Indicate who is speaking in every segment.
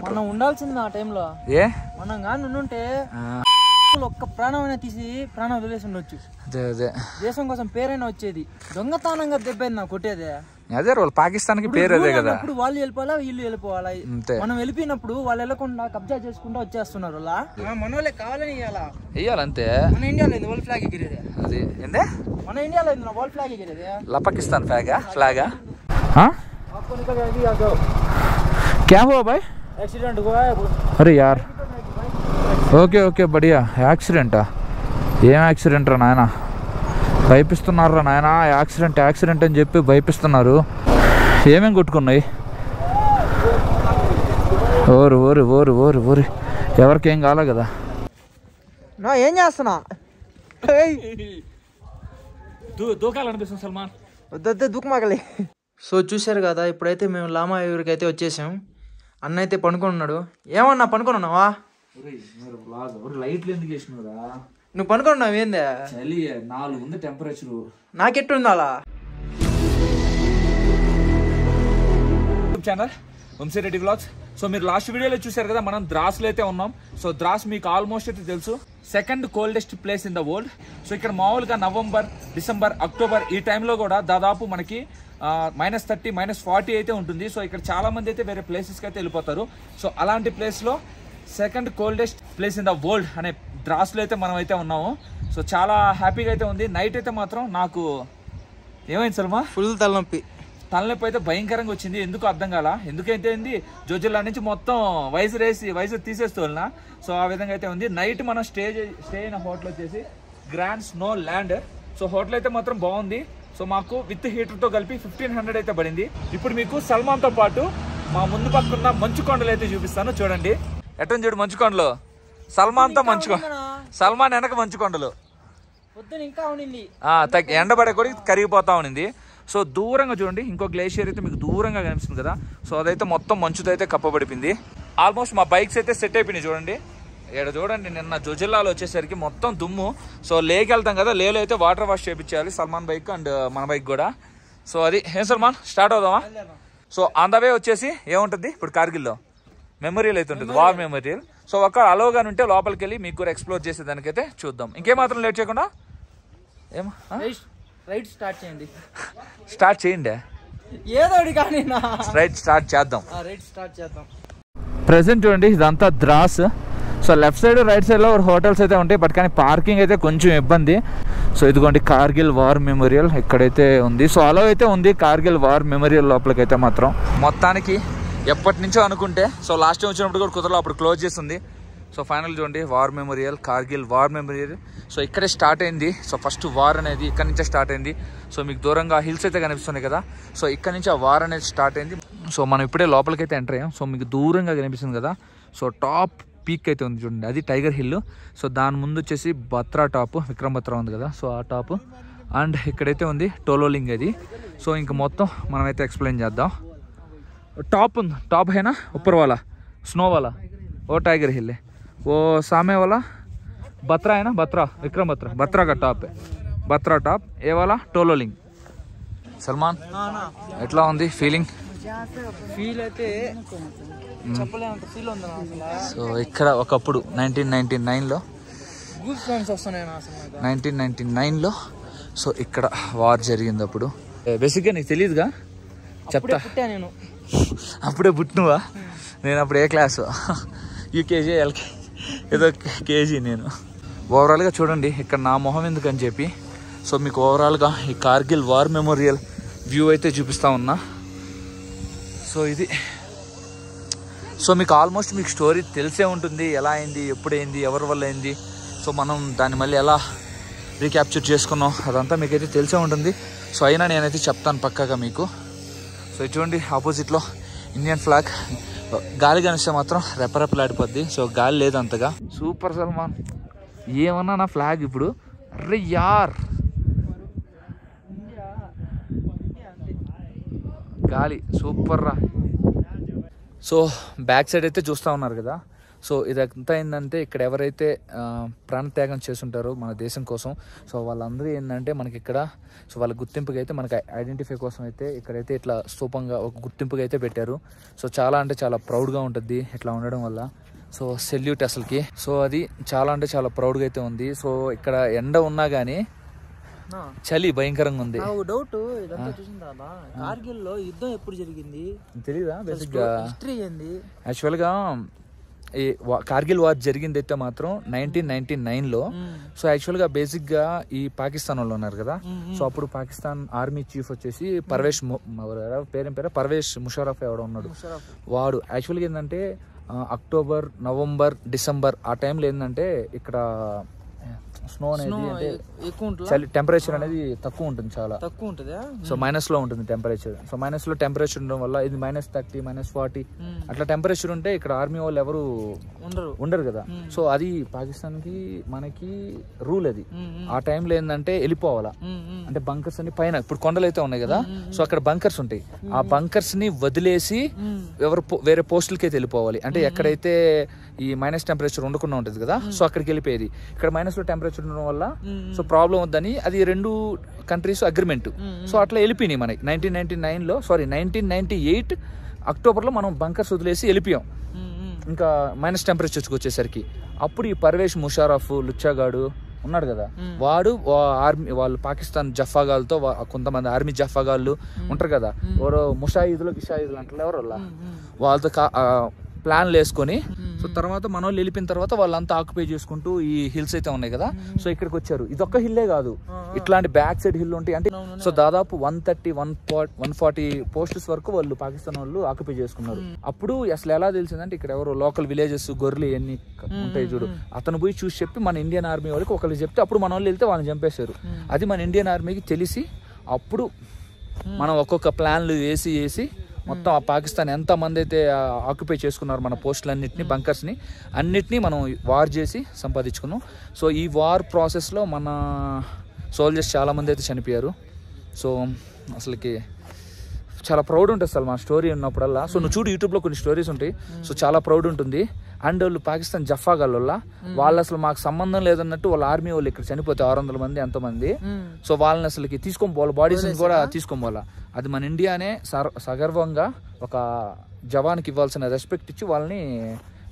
Speaker 1: మనం ఉండాల్సింది ఆ టైంలో. ఏ మనం కానీ ఉండుంటే ఒక్క ప్రాణమైనా తీసి ప్రాణం వదిలేసి ఉండొచ్చు. అదే దేశం కోసం పేరైనా వచ్చేది. దొంగతనంగా దెబ్బైంది నా కొట్టేదే. అదే వాళ్ళు పాకిస్తాన్ కి పేరు అదే కదా. ఇప్పుడు వాళ్ళు వెళ్ళిపోవాలా వీళ్ళు వెళ్ళిపోవాలా? మనం వెళ్ళిపోయినప్పుడు వాళ్ళు వెళ్ళకుండా కబ్జా చేసుకుంటా వచ్చేస్తున్నారు. మన వాళ్ళే కావాలని ఇయ్యాలంతే. మన ఇండియాలో వరల్డ్ ఫ్లాగ్ ఎగిరేది అది ఏందే? మన ఇండియాలో వరల్డ్ ఫ్లాగ్ ఎగిరేది పాకిస్తాన్ ఫ్లాగా. क्या हुआ भाई? एक्सीडेंट हुआ है. अरे यार ఓకే ఓకే బడియా. యాక్సిడెంటా? ఏం యాక్సిడెంట్ రా నాయన? భయపిస్తున్నారు రా నాయన. యాక్సిడెంట్ అని చెప్పి భయపిస్తున్నారు. ఏమేమి కొట్టుకున్నాయి? ఓరు ఓరు ఓరు ఓరు ఓరి ఎవరికేం కాలే కదా. నా ఏం చేస్తున్నా? దూకాలనిపిస్తుంది సల్మాన్. వద్దే దూకమాగలే. సో చూశారు కదా, ఇప్పుడైతే మేము లామా ఊరికైతే వచ్చేసాం. అన్న అయితే పనుకున్నాడు. ఏమన్నా పనుకున్నావా? లైట్లు ఎందుకు వేసినారా? నువ్వు పనుకున్నావు ఏందే? చలి 4 ఉంది టెంపరేచర్. నాకెట్టుంది అలా? Channel Vamsi Reddy vlogs. సో మీరు లాస్ట్ వీడియోలో చూసారు కదా, మనం ద్రాస్లో అయితే ఉన్నాం. సో ద్రాస్ మీకు ఆల్మోస్ట్ అయితే తెలుసు, second coldest place in the world. So ఇక్కడ మామూలుగా నవంబర్, డిసెంబర్, అక్టోబర్ ఈ టైంలో కూడా దాదాపు మనకి -30, -40 అయితే ఉంటుంది. సో ఇక్కడ చాలా మంది అయితే వేరే ప్లేసెస్కి అయితే వెళ్ళిపోతారు. సో అలాంటి ప్లేస్లో second coldest place in the world అనే ద్రాస్లో అయితే మనం అయితే ఉన్నాము. సో చాలా హ్యాపీగా అయితే ఉంది. నైట్ అయితే మాత్రం నాకు ఏమైంది సల్మా? ఫుల్ తలనొప్పి అయితే భయంకరంగా వచ్చింది. ఎందుకు అర్థం కాల. ఎందుకైతే ఉంది, జోజిల్లా నుంచి మొత్తం వైజు తీసేస్తూ వెళ్ళినా. సో ఆ విధంగా అయితే ఉంది. నైట్ మనం స్టే అయిన హోటల్ వచ్చేసి grand snow land. So hotel అయితే మాత్రం బాగుంది. సో మాకు విత్ హీటర్తో కలిపి 1500 అయితే పడింది. ఇప్పుడు మీకు సల్మాన్తో పాటు మా ముందు పక్కన మంచు కొండలు అయితే చూపిస్తాను. చూడండి ఎట్టని చూడు మంచు కొండలు. సల్మాన్తో సల్మాన్ వెనక మంచు కొండలు. ఎండబడే కూడా కరిగిపోతా ఉన్నింది. సో దూరంగా చూడండి ఇంకో గ్లేషియర్ అయితే మీకు దూరంగా కనిపిస్తుంది కదా. సో అదైతే మొత్తం మంచుతో అయితే కప్పబడిపోయింది. ఆల్మోస్ట్ మా బైక్స్ అయితే సెట్ అయిపోయినాయి. చూడండి ఇక్కడ చూడండి, నిన్న జోజిల్లాలో వచ్చేసరికి మొత్తం దుమ్ము. సో లేకి వెళ్తాం కదా, లేలో అయితే వాటర్ వాష్ చేయించాలి సల్మాన్ బైక్ అండ్ మన బైక్ కూడా. సో అది ఏం సల్మాన్ స్టార్ట్ అవుదామా? సో ఆన్ ద వే వచ్చేసి ఏముంటుంది ఇప్పుడు కార్గిల్లో మెమోరియల్ అయితే ఉంటుంది, వార్ మెమోరియల్. సో ఒక అలోగాని ఉంటే లోపలికి వెళ్ళి మీకు కూడా ఎక్స్ప్లోర్ చేసేదానికైతే చూద్దాం. ఇంకేమాత్రం లేట్ చేయకుండా రైట్ స్టార్ట్ చేయండి. ఏదో రైట్ స్టార్ట్ చేద్దాం. ప్రెసెంట్ చూడండి ఇదంతా Dras. So left side right సైడ్లో హోటల్స్ అయితే ఉంటాయి, బట్ కానీ పార్కింగ్ అయితే కొంచెం ఇబ్బంది. సో ఇదిగోండి కార్గిల్ వార్ మెమోరియల్ ఇక్కడైతే ఉంది. సో అలో అయితే ఉంది కార్గిల్ వార్ మెమోరియల్ లోపలికైతే మాత్రం. మొత్తానికి ఎప్పటి నుంచో అనుకుంటే, సో లాస్ట్ టైం వచ్చినప్పుడు కూడా కుదరలో, అప్పుడు క్లోజ్ చేస్తుంది. సో ఫైనల్ చూడండి war memorial, Kargil war memorial. So ఇక్కడే స్టార్ట్ అయింది. సో ఫస్ట్ వార్ అనేది ఇక్కడ నుంచే స్టార్ట్ అయింది. సో మీకు దూరంగా హిల్స్ అయితే కనిపిస్తున్నాయి కదా. సో ఇక్కడ నుంచి ఆ వార్ అనేది స్టార్ట్ అయింది. సో మనం ఇప్పుడే లోపలికైతే ఎంటర్ అయ్యాం. సో మీకు దూరంగా కనిపిస్తుంది కదా. సో టాప్ పీక్ అయితే ఉంది చూడండి, అది టైగర్ హిల్. సో దాని ముందు వచ్చేసి బత్రా టాప్, విక్రమ్ బత్రా ఉంది కదా. సో ఆ టాప్ అండ్ ఇక్కడైతే ఉంది టోలోలింగ్ అది. సో ఇంక మొత్తం మనమైతే ఎక్స్ప్లెయిన్ చేద్దాం. टॉप टॉप है ना ऊपर वाला स्नो वाला, वो टाइगर हिल है. वो सामने वाला बत्रा है ना, बत्रा विक्रम बत्रा का टॉप है, बत्रा टॉप. ये वाला टोलोलिंग. సల్మాన్ ఎట్లా ఉంది ఫీలింగ్? ఫీల్ అయితే చెప్పలేనంత ఫీల్ ఉంది అసలు. సో ఇక్కడ ఒకప్పుడు 1999లో సో ఇక్కడ వార్ జరిగింది. అప్పుడు బేసిక్గా నీకు తెలియదుగా, చెప్తా. నేను అప్పుడే పుట్టినవా? నేను అప్పుడు ఏ క్లాసు, యూకేజీ ఎల్కేజీ ఏదో కేజీ నేను. ఓవరాల్గా చూడండి ఇక్కడ నా మొహం ఎందుకని చెప్పి సో మీకు ఓవరాల్గా ఈ కార్గిల్ వార్ మెమోరియల్ వ్యూ అయితే చూపిస్తా ఉన్నా. సో ఇది సో మీకు ఆల్మోస్ట్ మీకు స్టోరీ తెలిసే ఉంటుంది, ఎలా అయింది, ఎప్పుడైంది, ఎవరి వల్ల అయింది. సో మనం దాన్ని మళ్ళీ ఎలా రీక్యాప్చర్ చేసుకున్నాం అదంతా మీకైతే తెలిసే ఉంటుంది. సో అయినా నేనైతే చెప్తాను పక్కాగా మీకు. సో చూడండి ఆపోజిట్లో ఇండియన్ ఫ్లాగ్. గాలి కనిస్తే మాత్రం రెపరెపలాడిపోద్ది. సో గాలి లేదు అంతగా. సూపర్ సల్మాన్, ఏమన్నా నా ఫ్లాగ్ ఇప్పుడు. అరే యార్ గాలి సూపర్ రా. సో బ్యాక్ సైడ్ అయితే చూస్తూ ఉన్నారు కదా. సో ఇదంతా ఏంటంటే ఇక్కడ ఎవరైతే ప్రాణత్యాగం చేస్తుంటారో మన దేశం కోసం, సో వాళ్ళందరూ ఏంటంటే మనకి ఇక్కడ సో వాళ్ళ గుర్తింపుగా అయితే మనకి ఐడెంటిఫై కోసం అయితే ఇక్కడైతే ఇట్లా స్తూపంగా ఒక గుర్తింపుగా అయితే పెట్టారు. సో చాలా అంటే చాలా ప్రౌడ్గా ఉంటుంది ఇట్లా ఉండడం వల్ల. సో సెల్యూట్ అసలుకి. సో అది చాలా అంటే చాలా ప్రౌడ్గా అయితే ఉంది. సో ఇక్కడ ఎండ ఉన్నా కానీ చలి భయంకరంగా ఉంది.
Speaker 2: డౌట్ ఇదంతా చూసిన తర్వాత కార్గిల్ లో యుద్ధం ఎప్పుడు జరిగింది
Speaker 1: తెలీదా? బేసిక్ గా
Speaker 2: హిస్టరీ ఏంది?
Speaker 1: యాక్చువల్ గా ఈ కార్గిల్ వార్ జరిగింది అయితే మాత్రం 1999లో. సో యాక్చువల్ గా బేసిక్ గా ఈ పాకిస్తాన్ వాళ్ళు ఉన్నారు కదా, సో అప్పుడు పాకిస్తాన్ ఆర్మీ చీఫ్ వచ్చేసి పర్వేష్ ముషర్రఫ్ ఎవడో ఉన్నాడు. వాడు యాక్చువల్గా ఏంటంటే అక్టోబర్, నవంబర్, డిసెంబర్ ఆ టైంలో ఏంటంటే ఇక్కడ స్నో అనేది అంటే చలి టెంపరేచర్ అనేది తక్కువ ఉంటుంది, చాలా
Speaker 2: తక్కువ ఉంటుంది.
Speaker 1: సో మైనస్ లో ఉంటుంది టెంపరేచర్. సో మైనస్ లో టెంపరేచర్ ఉండడం వల్ల ఇది -30, -40 అట్లా టెంపరేచర్ ఉంటే ఇక్కడ ఆర్మీ వాళ్ళు ఎవరు ఉండరు కదా. సో అది పాకిస్తాన్ కి మనకి రూల్ అది. ఆ టైంలో ఏంటంటే వెళ్ళిపోవాలా అంటే బంకర్స్ అని పైన ఇప్పుడు కొండలు అయితే ఉన్నాయి కదా, సో అక్కడ బంకర్స్ ఉంటాయి. ఆ బంకర్స్ ని వదిలేసి ఎవరు వేరే పోస్టులకి అయితే వెళ్ళిపోవాలి. అంటే ఎక్కడైతే ఈ మైనస్ టెంపరేచర్ ఉండకుండా ఉంటుంది కదా, సో అక్కడికి వెళ్ళిపోయేది. ఇక్కడ మైనస్ లో టెంపరేచర్ ఉండడం వల్ల సో ప్రాబ్లం వద్దని అది 2 కంట్రీస్ అగ్రిమెంట్. సో అట్లా వెళ్ళిపోయినాయి మనకి 1998 అక్టోబర్లో మనం బంకర్స్ వదిలేసి వెళ్ళిపోయాం. ఇంకా మైనస్ టెంపరేచర్స్కి వచ్చేసరికి అప్పుడు ఈ పర్వేష్ ముషర్రఫ్ లుచ్చాగాడు ఉన్నాడు కదా, వాడు ఆర్మీ వాళ్ళు పాకిస్తాన్ జఫాగాలతో కొంతమంది ఆర్మీ జఫాగాళ్ళు ఉంటారు కదా, ఎవరో ముషాయిదులు గిషాయిదులు అంటారు ఎవరు వాళ్ళతో ప్లాన్లు వేసుకొని సో తర్వాత మన వాళ్ళు వెళ్ళిపోయిన తర్వాత వాళ్ళంతా ఆక్యుపై చేసుకుంటూ ఈ హిల్స్ అయితే ఉన్నాయి కదా, సో ఇక్కడికి వచ్చారు. ఇదొక్క హిల్లే కాదు, ఇట్లాంటి బ్యాక్ సైడ్ హిల్ ఉంటాయి. అంటే సో దాదాపు 130-140 పోస్టర్స్ వరకు వాళ్ళు పాకిస్తాన్ వాళ్ళు ఆక్యుపై చేసుకున్నారు. అప్పుడు అసలు ఎలా తెలిసిందంటే ఇక్కడ ఎవరు లోకల్ విలేజెస్ గొర్రెలు ఎన్ని ఉంటాయి చూడు, అతను పోయి చూసి చెప్పి మన ఇండియన్ ఆర్మీ వాళ్ళకి ఒకరికి చెప్తే అప్పుడు మన వాళ్ళు వెళ్తే వాళ్ళని చంపేశారు. అది మన ఇండియన్ ఆర్మీకి తెలిసి అప్పుడు మనం ఒక్కొక్క ప్లాన్లు వేసి మొత్తం ఆ పాకిస్తాన్ ఎంతమంది అయితే ఆక్యుపై చేసుకున్నారు మన పోస్టులన్నింటినీ, బంకర్స్ని అన్నిటినీ మనం వార్ చేసి సంపాదించుకున్నాం. సో ఈ వార్ ప్రాసెస్లో మన సోల్జర్స్ చాలామంది అయితే చనిపోయారు. సో అసలుకి చాలా ప్రౌడ్ ఉంటుంది అసలు మా స్టోరీ ఉన్నప్పుడల్లా. సో నువ్వు చూడు యూట్యూబ్లో కొన్ని స్టోరీస్ ఉంటాయి, సో చాలా ప్రౌడ్ ఉంటుంది. అండ్ వాళ్ళు పాకిస్తాన్ జఫాగాళ్ళ వాళ్ళు అసలు మాకు సంబంధం లేదన్నట్టు వాళ్ళ ఆర్మీ వాళ్ళు ఇక్కడ చనిపోతే 600 మంది ఎంతమంది, సో వాళ్ళని అసలుకి తీసుకొని పోవాలి, బాడీస్ కూడా తీసుకొని పోవాలా. అది మన ఇండియానే సగర్వంగా ఒక జవాన్కి ఇవ్వాల్సిన రెస్పెక్ట్ ఇచ్చి వాళ్ళని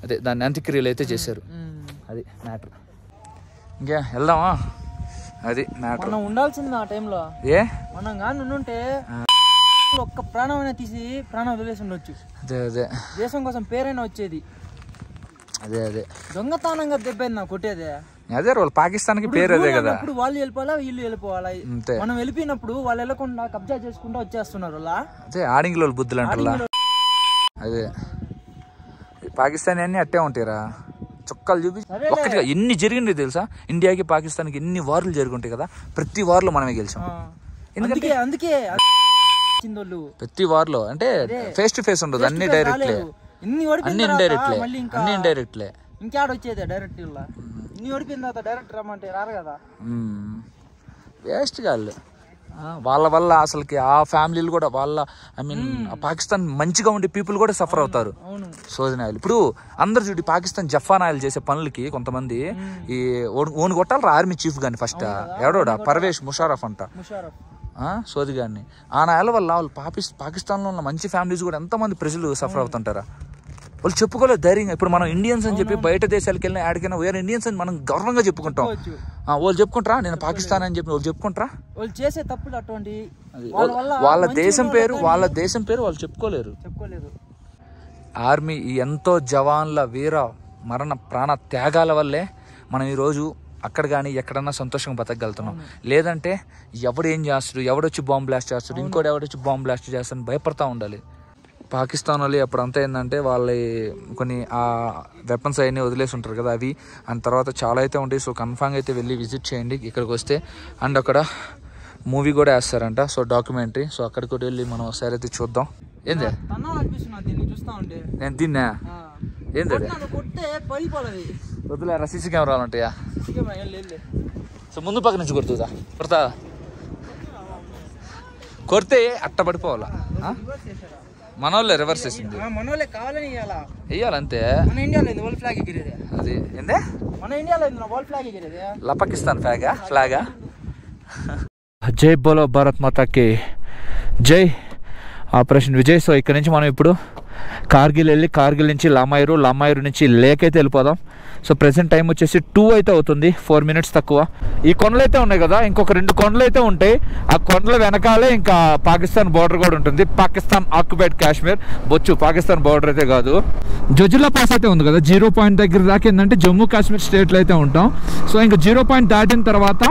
Speaker 1: అదే దాన్ని అంత్యక్రియలు అయితే చేశారు. అది మ్యాటర్. ఇంకా వెళ్దామా? అది మ్యాటర్.
Speaker 2: మనం ఉండాల్సింది ఆ టైంలో. మనం కానీ ఉంటే ఒక్క ప్రాణం అయినా తీసి ప్రాణం వదిలేసి ఉండొచ్చు.
Speaker 1: అదే
Speaker 2: దేశం కోసం పేరైనా వచ్చేది.
Speaker 1: అదే
Speaker 2: దొంగతనంగా దెబ్బైంది కొట్టేదే.
Speaker 1: అదే వాళ్ళు పాకిస్తాన్ కి పేరు అదే కదా.
Speaker 2: ఇప్పుడు వాళ్ళు వెళ్ళిపోవాలా, వీళ్ళు వెళ్ళిపోవాలా? మనం వెళ్ళిపోయినప్పుడు వాళ్ళు వెళ్ళకుండా కబ్జా చేసుకుంటూ వచ్చేస్తున్నారు.
Speaker 1: అదే ఆడింగ్లో బుద్ధులు అంటారా. అదే పాకిస్తాన్ అన్ని అట్టే ఉంటాయిరా, చొక్కాలు చూపి ఒక్కటిగా ఎన్ని జరిగింది తెలుసా? ఇండియాకి పాకిస్తాన్కి ఎన్ని వార్లు జరుగుంటాయి కదా, ప్రతి వార్లో మనమే గెలిచాం.
Speaker 2: అందుకే
Speaker 1: ప్రతి వార్లో అంటే ఫేస్ టు ఫేస్ ఉండదు, అన్ని డైరెక్ట్లే, అన్ని ఇండైరెక్ట్లే.
Speaker 2: ఇంకేడొచ్చేది డైరెక్ట్ ఇన్ని ఓడిపోయిన తర్వాత డైరెక్ట్ రమ్మంటే రారు కదా.
Speaker 1: వేస్ట్ కాదు వాళ్ళ వల్ల అసలుకి ఆ ఫ్యామిలీలు కూడా వాళ్ళ పాకిస్తాన్ మంచిగా ఉండే పీపుల్ కూడా సఫర్ అవుతారు. సోజనాయిలు ఇప్పుడు అందరు చూడి పాకిస్తాన్ జఫానాయిలు చేసే పనులకి కొంతమంది ఈ ఓన్ కొట్టాలరా ఆర్మీ చీఫ్ గాని ఫస్ట్ ఎవడోడా పర్వేష్ ముషర్రఫ్ అంట సోది గారిని. ఆ నాయల వల్ల వాళ్ళు పాకిస్తాన్లో ఉన్న మంచి ఫ్యామిలీస్ కూడా ఎంతమంది ప్రజలు సఫర్ అవుతుంటారా. వాళ్ళు చెప్పుకోలేదు ధైర్యంగా. ఇప్పుడు మనం ఇండియన్స్ అని చెప్పి బయట దేశాలకు వెళ్ళిన ఆడికైనా వేరే ఇండియన్స్ అని మనం గర్వంగా చెప్పుకుంటాం. వాళ్ళు చెప్పుకుంటారా నేను పాకిస్తాన్ అని చెప్పి వాళ్ళు చెప్పుకుంటారా?
Speaker 2: వాళ్ళు చేసే తప్పులు అటువంటి
Speaker 1: వాళ్ళ దేశం పేరు వాళ్ళు చెప్పుకోలేరు. ఆర్మీ ఎంతో జవాన్ల వీర మరణ ప్రాణ త్యాగాల వల్లే మనం ఈరోజు అక్కడ కానీ ఎక్కడన్నా సంతోషంగా బతకగలుగుతున్నాం. లేదంటే ఎవడు ఏం చేస్తాడు, ఎవడొచ్చి బాంబ్ బ్లాస్ట్ చేస్తాడు, ఇంకోటి ఎవడొచ్చి బాంబ్ బ్లాస్ట్ చేస్తాడని భయపడతా ఉండాలి. పాకిస్తాన్ వాళ్ళు అప్పుడు అంతా ఏంటంటే వాళ్ళ కొన్ని ఆ వెపన్స్ అవన్నీ వదిలేసి ఉంటారు కదా అవి, అండ్ తర్వాత చాలా అయితే ఉంటాయి. సో కన్ఫామ్గా అయితే వెళ్ళి విజిట్ చేయండి ఇక్కడికి వస్తే. అండ్ అక్కడ మూవీ కూడా వేస్తారంట, సో డాక్యుమెంటరీ. సో అక్కడికి కూడా వెళ్ళి మనం ఒకసారి అయితే చూద్దాం. ఏంది నేను తిన్నా ఏంది వద్దులేరా సీసీ కెమెరాలు ఉంటాయా? సో ముందు పక్క నుంచి కొడతా కొడితే అట్ట పడిపోవాలా? మన వాళ్ళే రివర్స్ వేసింది.
Speaker 2: మన వాళ్ళే కావాలని
Speaker 1: వెయ్యాలంతే.
Speaker 2: మన ఇండియాలో వరల్డ్ ఫ్లాగ్ ఎగిరేది
Speaker 1: అది ఏందే
Speaker 2: మన ఇండియాలో వరల్డ్ ఫ్లాగ్ ఎగిరేది
Speaker 1: పాకిస్తాన్ ఫ్లాగా. జై బోలో భారత్ మాతాకి జై. ఆపరేషన్ విజయ్. సో ఇక్కడ నుంచి మనం ఇప్పుడు కార్గిల్ వెళ్ళి కార్గిల్ నుంచి లామాయూరు నుంచి లేక్ అయితే వెళ్ళిపోదాం. సో ప్రెసెంట్ టైం వచ్చేసి 2 అయితే అవుతుంది, 4 minutes తక్కువ. ఈ కొండలు అయితే ఉన్నాయి కదా, ఇంకొక 2 కొండలు అయితే ఉంటాయి. ఆ కొండల వెనకాలే ఇంకా పాకిస్తాన్ బార్డర్ కూడా ఉంటుంది. పాకిస్తాన్ ఆక్యుపైడ్ కాశ్మీర్ బొచ్చు, పాకిస్తాన్ బార్డర్ అయితే కాదు. జొజిల్లా పాస్ అయితే ఉంది కదా, 0 point దగ్గర దాకా ఏంటంటే జమ్మూ కాశ్మీర్ స్టేట్లో అయితే ఉంటాం. సో ఇంకా 0 point దాటిన తర్వాత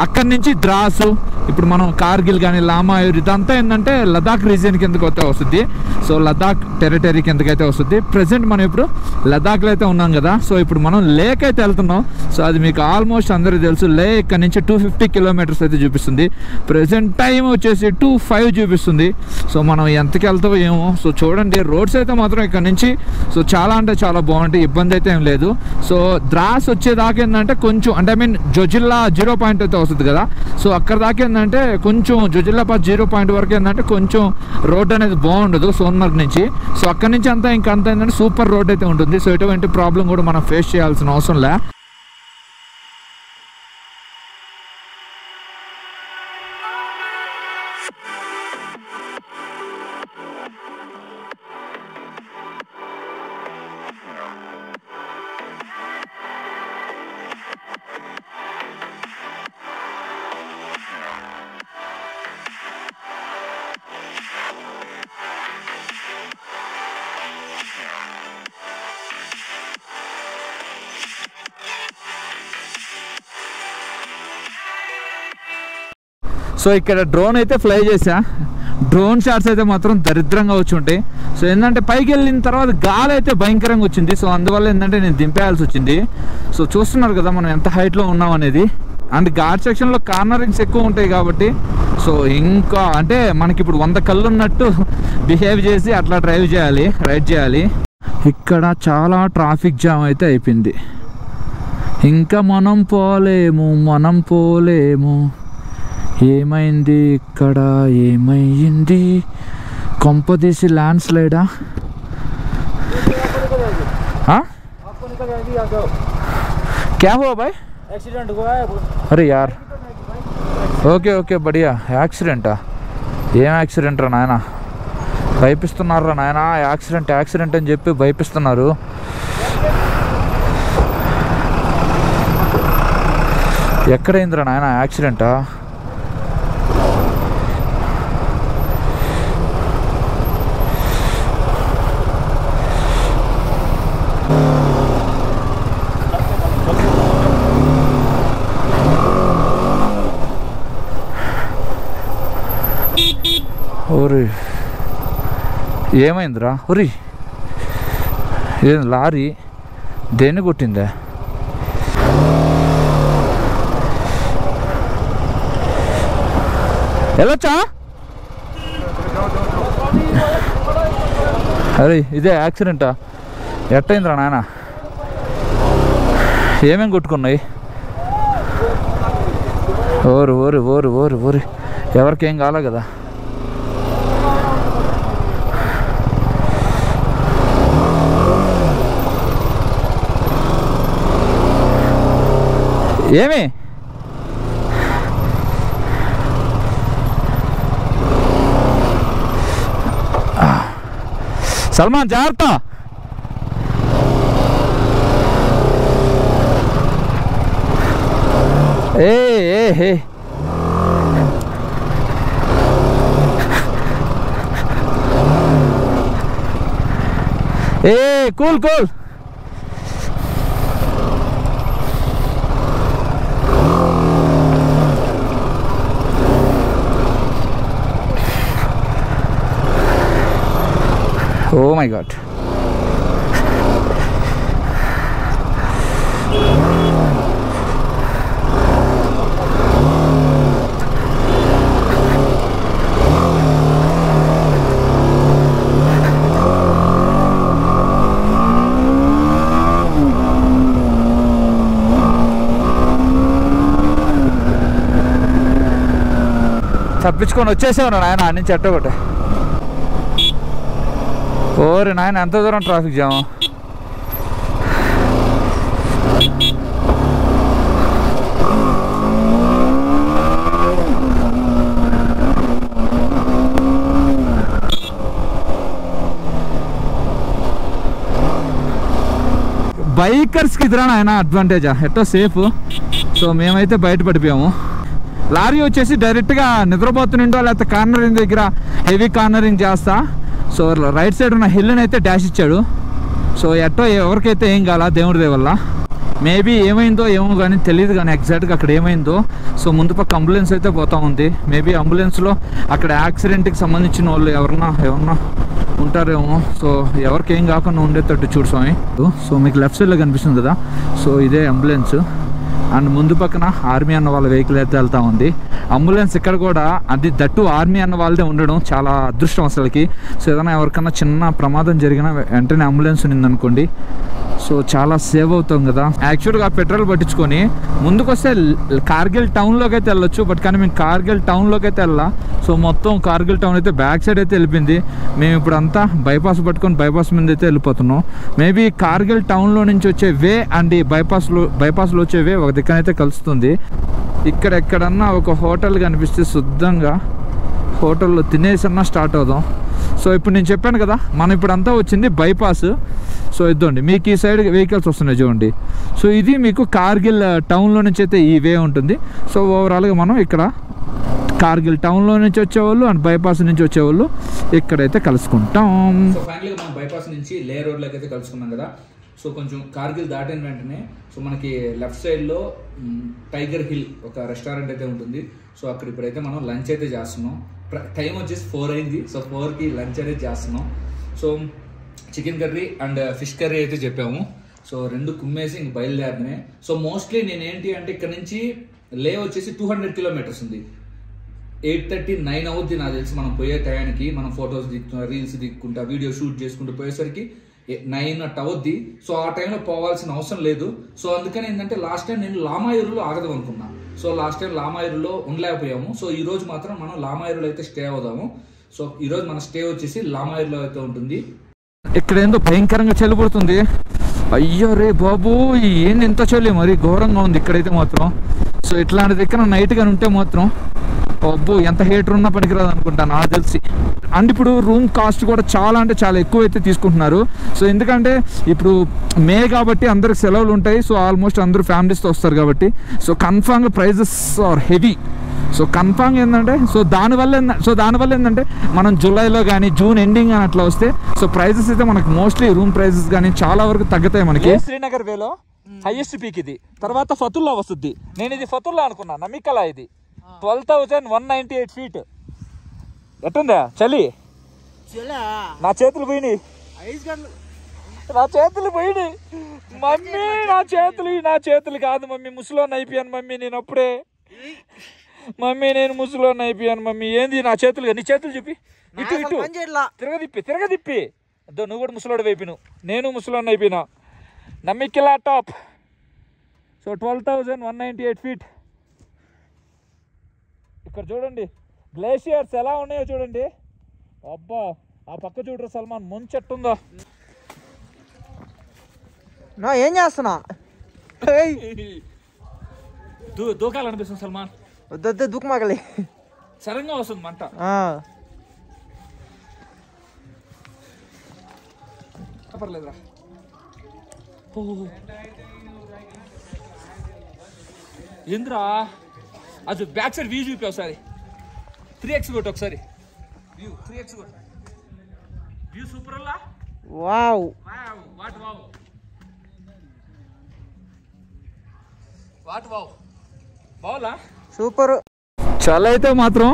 Speaker 1: అక్కడి నుంచి ద్రాసు, ఇప్పుడు మనం కార్గిల్ కానీ లామాయూర్ ఇదంతా ఏంటంటే లదాఖ్ రీజియన్ కిందకి అయితే వస్తుంది. సో లదాఖ్ టెరిటరీ కిందకైతే వస్తుంది. ప్రెసెంట్ మనం ఇప్పుడు లదాఖ్లో అయితే ఉన్నాం కదా. సో ఇప్పుడు మనం లేక్ అయితే వెళ్తున్నాం. సో అది మీకు ఆల్మోస్ట్ అందరికీ తెలుసు. లేక్ ఇక్కడ నుంచి 250 kilometers అయితే చూపిస్తుంది. ప్రెసెంట్ టైం వచ్చేసి 2:05 చూపిస్తుంది. సో మనం ఎంతకి వెళ్తామో ఏమో. సో చూడండి, రోడ్స్ అయితే మాత్రం ఇక్కడ నుంచి సో చాలా అంటే చాలా బాగుంటాయి, ఇబ్బంది అయితే ఏం లేదు. సో ద్రాస్ వచ్చేదాకా ఏంటంటే కొంచెం అంటే జొజిల్లా 0 point అయితే వస్తుంది కదా. సో అక్కడ దాకా ఏంటంటే కొంచెం జొజిల్లా పాస్ 0 point వరకు ఏంటంటే కొంచెం రోడ్ అనేది బాగుండదు సోన్మర్గ్ నుంచి. సో అక్కడ నుంచి అంతా ఏంటంటే సూపర్ రోడ్ అయితే ఉంటుంది. సో ఎటువంటి ప్రాబ్లం కూడా మనం ఫేస్ చేయాల్సిన అవసరం లే. సో ఇక్కడ డ్రోన్ అయితే ఫ్లై చేసా. డ్రోన్ షాట్స్ అయితే మాత్రం దరిద్రంగా వచ్చి ఉంటాయి. సో ఏంటంటే పైకి వెళ్ళిన తర్వాత గాలి అయితే భయంకరంగా వచ్చింది. సో అందువల్ల ఏంటంటే నేను దింపేయాల్సి వచ్చింది. సో చూస్తున్నారు కదా మనం ఎంత హైట్లో ఉన్నాం అనేది. అండ్ ఘాట్ సెక్షన్లో కార్నరింగ్స్ ఎక్కువ ఉంటాయి కాబట్టి సో ఇంకా అంటే మనకి ఇప్పుడు 100 కళ్ళు ఉన్నట్టు బిహేవ్ చేసి అట్లా రైడ్ చేయాలి. ఇక్కడ చాలా ట్రాఫిక్ జామ్ అయితే అయిపోయింది. ఇంకా మనం పోలేము. ఏమైంది ఇక్కడ, ఏమైంది? కొంపదీసి ల్యాండ్ స్లైడా? क्या हुआ भाई?
Speaker 2: एक्सीडेंट हुआ है।
Speaker 1: अरे यार ఓకే బడియా. యాక్సిడెంటా? ఏం యాక్సిడెంట్ రా నాయన? భయపిస్తున్నారా నాయన? యాక్సిడెంట్ అని చెప్పి భయపిస్తున్నారు. ఎక్కడైందిరా నాయన యాక్సిడెంటా? ఓరి ఏమైందిరా? ఒరి ఏం లారీ దేన్ని కొట్టిందా? వెళ్ళొచ్చా? అరే ఇదే యాక్సిడెంటా? ఎట్టయిందిరా నాయన? ఏమేం కొట్టుకున్నాయి? ఓరి ఎవరికేం కాలే కదా. ఏమి సల్మాన్ జాగ్రత్త. ఏ కూల్ Oh my God. తప్పించుకొని వచ్చేసావు నాయన నుంచి అట్ట ఒకటి. ఓరే నాయన ఎంత దూరం ట్రాఫిక్ జామ్. బైకర్స్కి ఇదిరా ఆయన అడ్వాంటేజా ఎట్టో సేఫ్. సో మేమైతే బయట పడిపోయాము. లారీ వచ్చేసి డైరెక్ట్గా నిద్రపోతుండో లేకపోతే కార్నరింగ్ దగ్గర హెవీ కార్నరింగ్ చేస్తా. సో రైట్ సైడ్ ఉన్న హిల్ని అయితే డాష్ ఇచ్చాడు. సో ఎట్టో ఎవరికైతే ఏం కాల దేవుడి దయ వల్ల. మేబీ ఏమైందో ఏమో కానీ తెలియదు కానీ ఎగ్జాక్ట్గా అక్కడ ఏమైందో. సో ముందు పక్క అంబులెన్స్ అయితే పోతా ఉంది. మేబీ అంబులెన్స్లో అక్కడ యాక్సిడెంట్కి సంబంధించిన వాళ్ళు ఎవరన్నా ఉంటారేమో. సో ఎవరికి ఏం కాకుండా ఉండేటట్టు చూడు స్వామి. సో మీకు లెఫ్ట్ సైడ్లో కనిపిస్తుంది కదా, సో ఇదే అంబులెన్స్. అండ్ ముందు పక్కన ఆర్మీ అన్న వాళ్ళ వెహికల్ అయితే వెళ్తూ ఉంది. అంబులెన్స్ ఇక్కడ కూడా అది దట్టు ఆర్మీ అన్న వాళ్ళదే ఉండడం చాలా అదృష్టం అసలుకి. సో ఏదైనా ఎవరికన్నా చిన్న ప్రమాదం జరిగినా వెంటనే అంబులెన్స్ ఉందనుకోండి, సో చాలా సేవ్ అవుతాం కదా. యాక్చువల్గా పెట్రోల్ పట్టించుకొని ముందుకు వస్తే కార్గిల్ టౌన్లోకి అయితే వెళ్ళొచ్చు. బట్ కానీ మేము కార్గిల్ టౌన్లోకి అయితే వెళ్ళా. సో మొత్తం కార్గిల్ టౌన్ అయితే బ్యాక్ సైడ్ అయితే వెళ్ళిపోయింది. మేము ఇప్పుడు అంతా బైపాస్ పట్టుకొని బైపాస్ మీద అయితే వెళ్ళిపోతున్నాం. మేబీ కార్గిల్ టౌన్లో నుంచి వచ్చే వే అండ్ ఈ బైపాస్లో వచ్చే వే ఒక దిక్కనైతే కలుస్తుంది. ఇక్కడ ఎక్కడన్నా ఒక హోటల్ కనిపిస్తే శుద్ధంగా హోటల్లో తినేసన్నా స్టార్ట్ అవుదాం. సో ఇప్పుడు నేను చెప్పాను కదా, మనం ఇప్పుడు అంతా వచ్చింది బైపాస్. సో ఇద్దండి మీకు ఈ సైడ్ వెహికల్స్ వస్తున్నాయి చూడండి. సో ఇది మీకు కార్గిల్ టౌన్లో నుంచి అయితే ఈ వే ఉంటుంది. సో ఓవరాల్గా మనం ఇక్కడ కార్గిల్ టౌన్లో నుంచి వచ్చేవాళ్ళు అండ్ బైపాస్ నుంచి వచ్చేవాళ్ళు ఇక్కడైతే కలుసుకుంటాం. సో ఫైనల్గా మనం బైపాస్ నుంచి లే రోడ్లోకి అయితే కలుసుకున్నాం కదా. సో కొంచెం కార్గిల్ దాటిన వెంటనే సో మనకి లెఫ్ట్ సైడ్లో టైగర్ హిల్ ఒక రెస్టారెంట్ అయితే ఉంటుంది. సో అక్కడ ఇప్పుడైతే మనం లంచ్ అయితే చేస్తున్నాం. టైం వచ్చేసి 4 అయింది. సో 4కి లంచ్ అనేది చేస్తున్నాం. So chicken curry and fish curry అయితే చెప్పాము. సో 2 కుమ్మేసి ఇంక బయలుదేరినే. సో మోస్ట్లీ నేను ఏంటి అంటే ఇక్కడ నుంచి లే వచ్చేసి 200 కిలోమీటర్స్ ఉంది. 8:30, 9 అవుద్ది నాకు తెలిసి మనం పోయే టయానికి. మనం ఫొటోస్ దిగుతుంటా, రీల్స్ దిక్కుంటా, వీడియో షూట్ చేసుకుంటూ పోయేసరికి 9 అట్ట అవుద్ది. సో ఆ టైంలో పోవాల్సిన అవసరం లేదు. సో అందుకని ఏంటంటే లాస్ట్ టైం నేను లామాయూరులో ఆగదాం అనుకున్నా. సో లాస్ట్ టైం లామాయూరులో ఉండలేకపోయాము. సో ఈ రోజు మాత్రం మనం లామాయూరులో అయితే స్టే అవుదాము. సో ఈ రోజు మన స్టే వచ్చేసి లామాయూరులో అయితే ఉంటుంది. ఇక్కడ ఏందో భయంకరంగా చలి పడుతుంది. అయ్యో రే బాబు, ఏంది ఎంత చలి, మరి ఘోరంగా ఉంది ఇక్కడైతే మాత్రం. సో ఇట్లాంటి దగ్గర నైట్ గాని ఉంటే మాత్రం అబ్బో ఎంత హీటర్ ఉన్నా పనికిరాదు అనుకుంటాను నాకు తెలిసి. అండ్ ఇప్పుడు రూమ్ కాస్ట్ కూడా చాలా అంటే చాలా ఎక్కువ అయితే తీసుకుంటున్నారు. సో ఎందుకంటే ఇప్పుడు మే కాబట్టి అందరికి సెలవులు ఉంటాయి. సో ఆల్మోస్ట్ అందరూ ఫ్యామిలీస్తో వస్తారు కాబట్టి సో కన్ఫామ్గా prices are heavy. So confirm ఏంటంటే సో దానివల్ల ఏంటంటే మనం జూలైలో కానీ జూన్ ఎండింగ్ అని అట్లా వస్తే సో ప్రైజెస్ అయితే మనకి మోస్ట్లీ రూమ్ ప్రైజెస్ కానీ చాలా వరకు తగ్గుతాయి మనకి. శ్రీనగర్ వేలో హైయెస్ట్ పీక్ ఇది, తర్వాత ఫతుల్లా వస్తుంది. నేను ఇది ఫతుల్లా అనుకున్నా, నమ్మికలా ఇది 12,198 ఫీట్. ఎట్టుందా చలి? నా చేతులు పోయినాయి మమ్మీ, నా చేతులు కాదు మమ్మీ, ముసలోని అయిపోయాను మమ్మీ నేను అప్పుడే. మమ్మీ నేను ముసలోని అయిపోయాను మమ్మీ. ఏంది నా చేతులు? నీ చేతులు చూపి, ఇటు ఇటు తిరగదిప్పి అదో నువ్వు కూడా ముసలోడు అయిపోయినావు, నేను ముసలోని అయిపోయినా. నమ్మికిలా టాప్. So 12,198 feet. ఇక్కడ చూడండి గ్లేషియర్స్ ఎలా ఉన్నాయో చూడండి. అబ్బా ఆ పక్క చూడరు సల్మాన్, ముంచెట్టుందో.
Speaker 2: నా ఏం చేస్తున్నా?
Speaker 1: దూకాలనిపిస్తుంది సల్మాన్.
Speaker 2: వద్దు దూకమాగలి,
Speaker 1: సరంగా వస్తుంది మంట. పర్లేదురా. ఏంద్రా అది బ్యాక్ సైడ్ వ్యూ చూపి ఒకసారి. 3x కొట్టు ఒకసారి వ్యూ. 3x కొట్టు వ్యూ. సూపర్ అలా.
Speaker 2: వావ్
Speaker 1: బావులా
Speaker 2: సూపర్.
Speaker 1: చాలా అయితే మాత్రం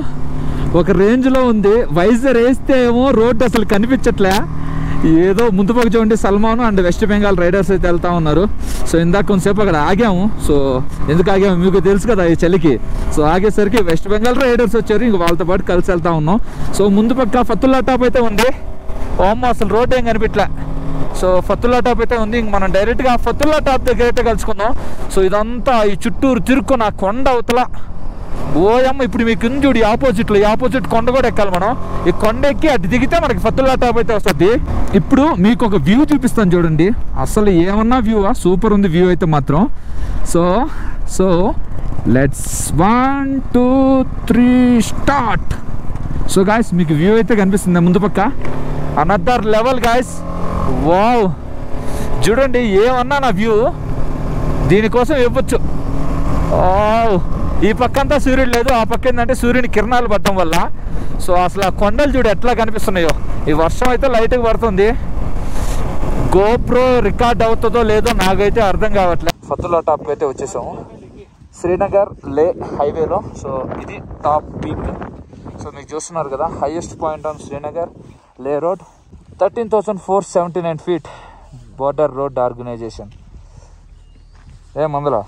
Speaker 1: ఒక రేంజ్లో ఉంది. వైజర్ వేస్తే ఏమో రోడ్డు అసలు కనిపించట్లే. ఏదో ముందు పక్క చూడండి Salman and west Bengal riders అయితే వెళ్తా ఉన్నారు. సో ఇందాక కొంతసేపు అక్కడ ఆగాము. సో ఎందుకు ఆగాము మీకు తెలుసు కదా ఈ చలికి. సో ఆగేసరికి వెస్ట్ బెంగాల్ రైడర్స్ వచ్చారు, ఇంక వాళ్ళతో పాటు కలిసి వెళ్తా ఉన్నాం. సో ముందు పక్క ఫతుల్లా టాప్ అయితే ఉంది. ఓమ్మ అసలు రోడ్ ఏం కనిపించలే. సో ఫతుల్లా టాప్ అయితే ఉంది. ఇంక మనం డైరెక్ట్గా ఫతుల్లా టాప్ దగ్గర అయితే కలుసుకుందాం. సో ఇదంతా ఈ చుట్టూరు తిరుక్కున్న కొండ అవతల ఓయమ్మ ఇప్పుడు మీకు చూడు ఆపోజిట్ కొండ కూడా ఎక్కాలి మనం. ఈ కొండ ఎక్కి అటు దిగితే మనకి ఫతుల్లా టాప్ అయితే వస్తుంది. ఇప్పుడు మీకు ఒక వ్యూ చూపిస్తాను చూడండి. అసలు ఏమన్నా వ్యూ సూపర్ ఉంది వ్యూ అయితే మాత్రం. So let's 1 2 3 start. So guys మీకు వ్యూ అయితే కనిపిస్తుంది ముందు పక్క. Another level guys. వావ్ చూడండి ఏమన్నా నా వ్యూ దీనికోసం ఇవ్వచ్చు. ఈ పక్క అంతా సూర్యుడు లేదు, ఆ పక్క ఏంటంటే సూర్యుని కిరణాలు పడటం వల్ల. సో అసలు ఆ కొండలు చూడు ఎట్లా కనిపిస్తున్నాయో. ఈ వర్షం అయితే లైట్గా పడుతుంది. గోప్రో రికార్డ్ అవుతుందో లేదో నాకైతే అర్థం కావట్లేదు. ఫతుల్లా టాప్కి అయితే వచ్చేసాము శ్రీనగర్ లే హైవేలో. సో ఇది టాప్ పీక్. సో మీకు చూస్తున్నారు కదా highest point on Srinagar Leh road. 13,479 feet border road organisation. మందులో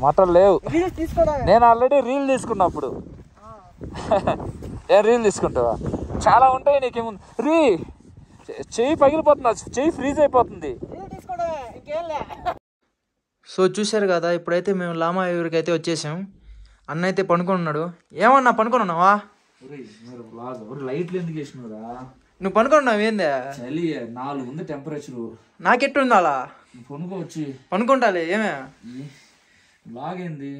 Speaker 1: మాటలు లేవు. నేను ఆల్రెడీ రీల్ తీసుకున్నప్పుడు ఏం రీల్ తీసుకుంటావా? చాలా ఉంటాయి నీకేముంది. చెయ్యి పగిలిపోతున్నా, చెయ్యి ఫ్రీజ్ అయిపోతుంది.
Speaker 2: సో చూశారు కదా, ఇప్పుడైతే మేము లామా ఊరికి అయితే వచ్చేసాం. అన్న అయితే పనుకున్నాడు. ఏమన్నా పనుకున్నావా?
Speaker 1: లైట్లు ఎందుకు వేసినారా?
Speaker 2: నువ్వు పనుకున్నావు ఏందే?
Speaker 1: చలి 4 ఉంది టెంపరేచర్.
Speaker 2: నాకెట్టుంది అలా
Speaker 1: పనుకోవచ్చు.
Speaker 2: పనుకుంటాలే. ఏమే
Speaker 1: బ్లాగ్ ఏంది?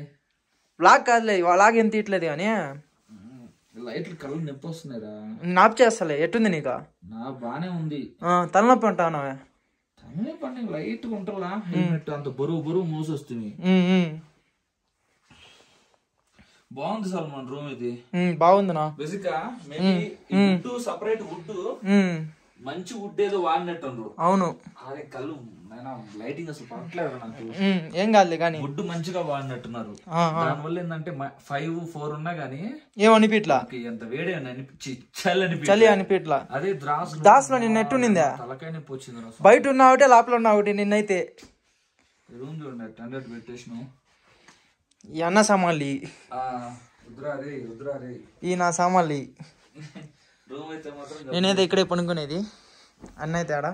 Speaker 2: బ్లాగ్ కాదులే, బ్లాగ్ ఏం తీయట్లేదు కానీ
Speaker 1: లైట్లు కళ్ళు నొప్పి వస్తున్నాయిరా.
Speaker 2: నాప్ చేస్తలే. ఎట్టుంది నీకు?
Speaker 1: నా బానే ఉంది.
Speaker 2: తలనొప్పి ఉంటావు.
Speaker 1: తలనొప్పి అంటే లైట్గా ఉంటుందా? హెల్మెట్ అంత బరువు మోసొస్తుంది. బాగుంది సల్మాన్ రూమ్ ఇది.
Speaker 2: బాగుందినా?
Speaker 1: బేసిక్ గా వుడ్ సపరేట్ వుడ్ మంచి వుడ్ ఏదో వాడినట్టు.
Speaker 2: అవును.
Speaker 1: అదే కళ్ళు లైటింగ్ అసలు పడట్లేదు నాకు.
Speaker 2: ఏం కాదులే కానీ
Speaker 1: వుడ్ మంచిగా వాడినట్టున్నారు. దానివల్ల ఏంటంటే 5 4 ఉన్నా గానీ
Speaker 2: ఏమనిపిట్లా.
Speaker 1: ఎంత వేడి
Speaker 2: చలి అనిపిట్లా.
Speaker 1: అదే
Speaker 2: దాస్ లో నిన్న ఎట్టుండిందా?
Speaker 1: తలకాయ నొప్పి వచ్చింది.
Speaker 2: బయట ఉన్నా ఒకటి లోపల ఉన్నా ఒకటి. నిన్నైతే
Speaker 1: రూమ్ చూడండి టెండర్ పెట్టేసిన.
Speaker 2: ఈ అన్న సామాన్లు ఈ నా సామాన్లు. నేనైతే ఇక్కడే పనుకునేది. అన్న అయితే ఆడ.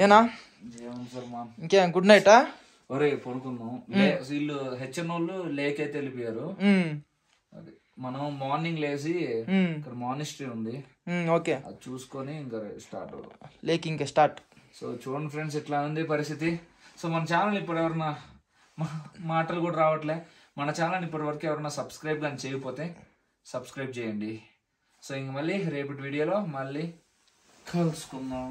Speaker 2: ఏనా ఇంకేం గుడ్ నైటా?
Speaker 1: ఒరే పడుకుందాం. వీళ్ళు హెచ్ఎన్ వాళ్ళు లేక్ అయితే వెళ్ళిపోయారు. మనం మార్నింగ్ లేచి ఇక్కడ మానిస్ట్రీ ఉంది.
Speaker 2: ఓకే
Speaker 1: అది చూసుకొని ఇంకా స్టార్ట్
Speaker 2: లేక్ ఇంకా స్టార్ట్.
Speaker 1: సో చూడండి ఫ్రెండ్స్ ఇట్లా ఉంది పరిస్థితి. సో మన ఛానల్ ఇప్పుడు ఎవరన్నా మాటలు కూడా రావట్లే. మన ఛానల్ ఇప్పటి వరకు ఎవరన్నా సబ్స్క్రైబ్ కానీ చేయకపోతే సబ్స్క్రైబ్ చేయండి. సో ఇంక మళ్ళీ రేపటి వీడియోలో మళ్ళీ కలుసుకుందాం.